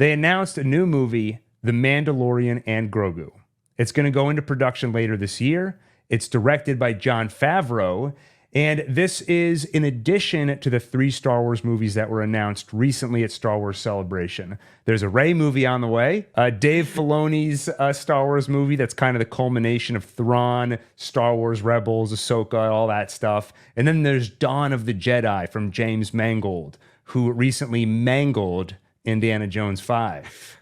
They announced a new movie, The Mandalorian and Grogu. It's going to go into production later this year. It's directed by Jon Favreau. And this is in addition to the 3 Star Wars movies that were announced recently at Star Wars Celebration. There's a Rey movie on the way, Dave Filoni's Star Wars movie that's kind of the culmination of Thrawn, Star Wars Rebels, Ahsoka, all that stuff. And then there's Dawn of the Jedi from James Mangold, who recently mangled Indiana Jones 5.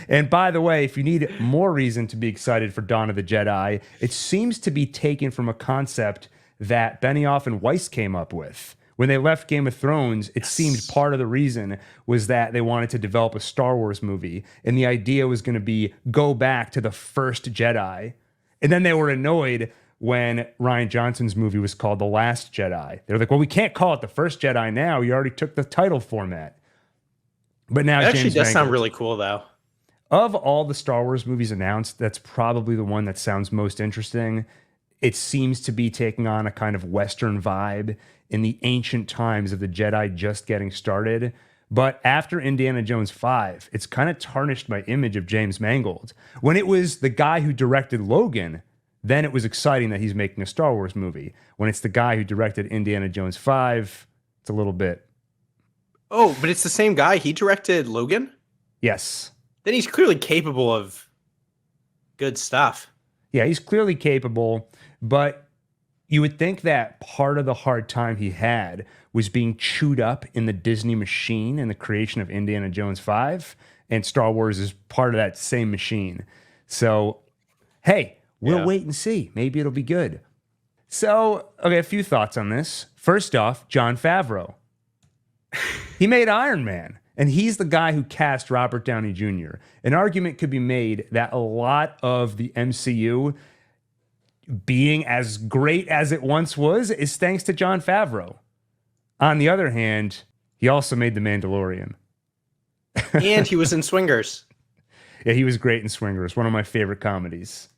And by the way, if you need more reason to be excited for Dawn of the Jedi, it seems to be taken from a concept that Benioff and Weiss came up with. When they left Game of Thrones, it seemed part of the reason was that they wanted to develop a Star Wars movie. And the idea was going to be go back to the first Jedi. And then they were annoyed when Rian Johnson's movie was called The Last Jedi. They're like, well, we can't call it The First Jedi now. You already took the title format. But now it actually James does Mangold, sound really cool, though. Of all the Star Wars movies announced, that's probably the one that sounds most interesting. It seems to be taking on a kind of Western vibe in the ancient times of the Jedi just getting started. But after Indiana Jones 5, it's kind of tarnished my image of James Mangold. When it was the guy who directed Logan, then it was exciting that he's making a Star Wars movie. When it's the guy who directed Indiana Jones 5, it's a little bit. Oh, but it's the same guy. He directed Logan? Yes. Then he's clearly capable of good stuff. Yeah, he's clearly capable, but you would think that part of the hard time he had was being chewed up in the Disney machine and the creation of Indiana Jones 5, and Star Wars is part of that same machine. So, hey, we'll wait and see. Maybe it'll be good. So, okay, a few thoughts on this. First off, Jon Favreau. He made Iron Man. And he's the guy who cast Robert Downey Jr. An argument could be made that a lot of the MCU being as great as it once was is thanks to Jon Favreau. On the other hand, he also made The Mandalorian. And he was in Swingers. Yeah, he was great in Swingers, one of my favorite comedies.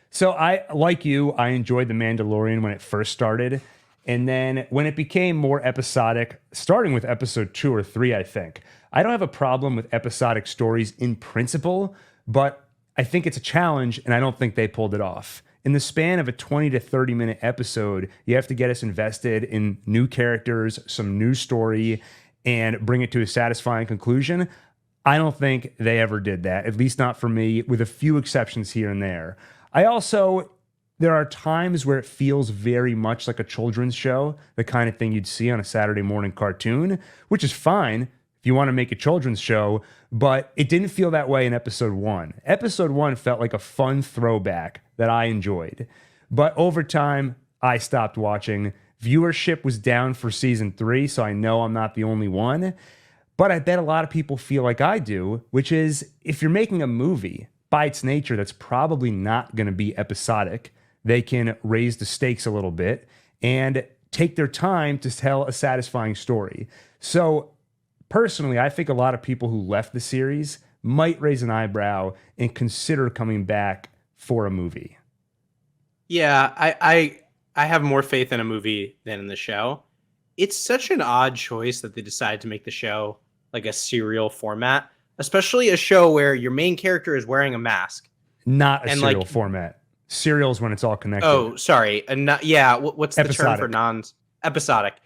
So like you, I enjoyed The Mandalorian when it first started. And then when it became more episodic, starting with episode 2 or 3, I think. I don't have a problem with episodic stories in principle, but I think it's a challenge, and I don't think they pulled it off. In the span of a 20 to 30-minute episode, you have to get us invested in new characters, some new story, and bring it to a satisfying conclusion. I don't think they ever did that, at least not for me, with a few exceptions here and there. There are times where it feels very much like a children's show, the kind of thing you'd see on a Saturday morning cartoon, which is fine if you want to make a children's show, but it didn't feel that way in episode 1. Episode 1 felt like a fun throwback that I enjoyed. But over time, I stopped watching. Viewership was down for season 3, so I know I'm not the only one. But I bet a lot of people feel like I do, which is if you're making a movie, by its nature, that's probably not going to be episodic. They can raise the stakes a little bit and take their time to tell a satisfying story. So personally, I think a lot of people who left the series might raise an eyebrow and consider coming back for a movie. Yeah, I have more faith in a movie than in the show. It's such an odd choice that they decided to make the show like a serial format, especially a show where your main character is wearing a mask. Not a serial format. Serials when it's all connected. Oh, sorry. What's the term for non-episodic?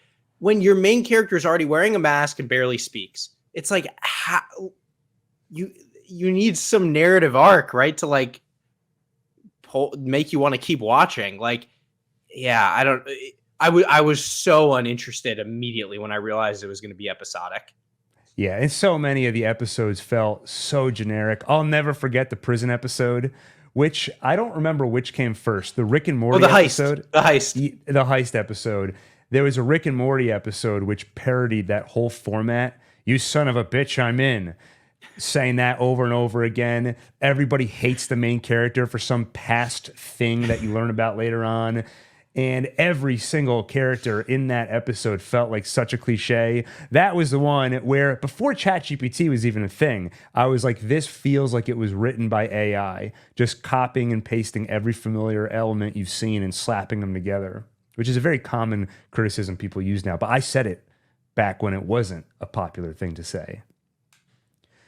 When your main character is already wearing a mask and barely speaks. It's like how you need some narrative arc, right? To like make you want to keep watching. Like, yeah, I was so uninterested immediately when I realized it was going to be episodic. Yeah, and so many of the episodes felt so generic. I'll never forget the prison episode, which I don't remember which came first. The Rick and Morty episode? The heist. The heist episode. There was a Rick and Morty episode which parodied that whole format. You son of a bitch, I'm in. Saying that over and over again. Everybody hates the main character for some past thing that you learn about later on. And every single character in that episode felt like such a cliche. That was the one where, before ChatGPT was even a thing, I was like, this feels like it was written by AI, just copying and pasting every familiar element you've seen and slapping them together, which is a very common criticism people use now. But I said it back when it wasn't a popular thing to say.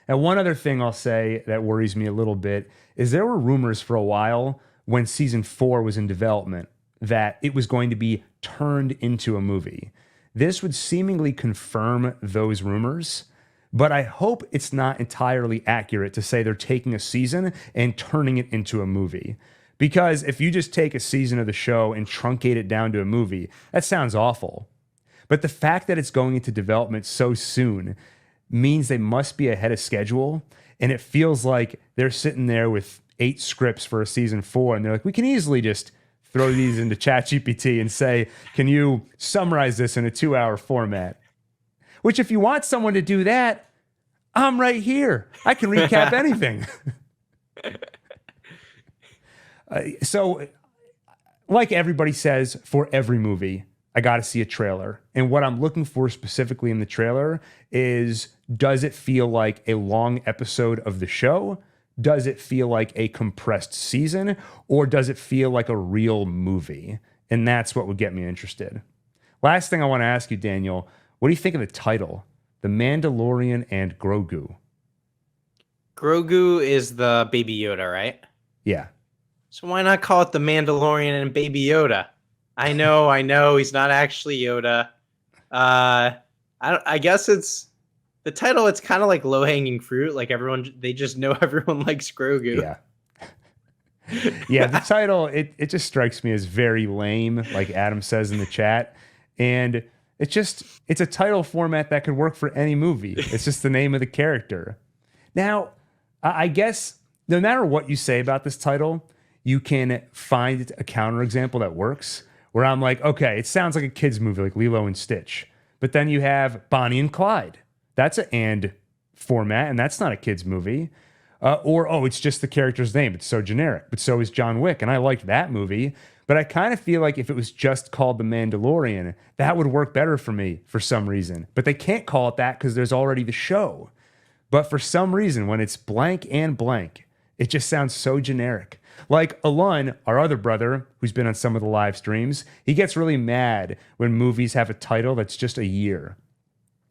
And one other thing I'll say that worries me a little bit is there were rumors for a while when season 4 was in development that it was going to be turned into a movie. This would seemingly confirm those rumors, but I hope it's not entirely accurate to say they're taking a season and turning it into a movie. Because if you just take a season of the show and truncate it down to a movie, that sounds awful. But the fact that it's going into development so soon means they must be ahead of schedule. And it feels like they're sitting there with 8 scripts for a season 4, and they're like, we can easily just throw these into ChatGPT and say, can you summarize this in a 2-hour format? Which, if you want someone to do that, I'm right here. I can recap anything. So, like everybody says, for every movie, I got to see a trailer. And what I'm looking for specifically in the trailer is, does it feel like a long episode of the show? Does it feel like a compressed season? Or does it feel like a real movie? And that's what would get me interested. Last thing I want to ask you, Daniel, what do you think of the title? The Mandalorian and Grogu. Grogu is the Baby Yoda, right? Yeah. So why not call it the Mandalorian and Baby Yoda? I know, he's not actually Yoda. I guess it's the title. It's kind of like low hanging fruit. Like they just know everyone likes Grogu. Yeah. Yeah, the title, it just strikes me as very lame, like Adam says in the chat. And it's a title format that could work for any movie. It's just the name of the character. Now, I guess no matter what you say about this title, you can find a counterexample that works, where I'm like, okay, it sounds like a kid's movie, like Lilo and Stitch. But then you have Bonnie and Clyde. That's an and format, and that's not a kid's movie. Or it's just the character's name. It's so generic. But so is John Wick, and I liked that movie. But I kind of feel like if it was just called The Mandalorian, that would work better for me for some reason. But they can't call it that because there's already the show. But for some reason, when it's blank and blank, it just sounds so generic. Like Alun, our other brother, who's been on some of the live streams, he gets really mad when movies have a title that's just a year.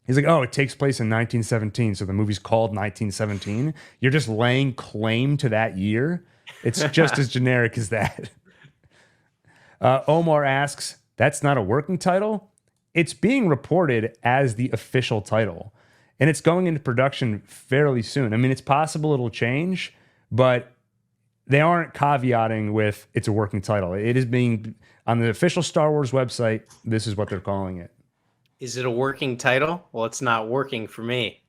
He's like, oh, it takes place in 1917, so the movie's called 1917. You're just laying claim to that year. It's just as generic as that. Omar asks, that's not a working title? It's being reported as the official title, and it's going into production fairly soon. I mean, it's possible it'll change, but they aren't caveating with it's a working title. It is being, on the official Star Wars website, this is what they're calling it. Is it a working title? Well, it's not working for me.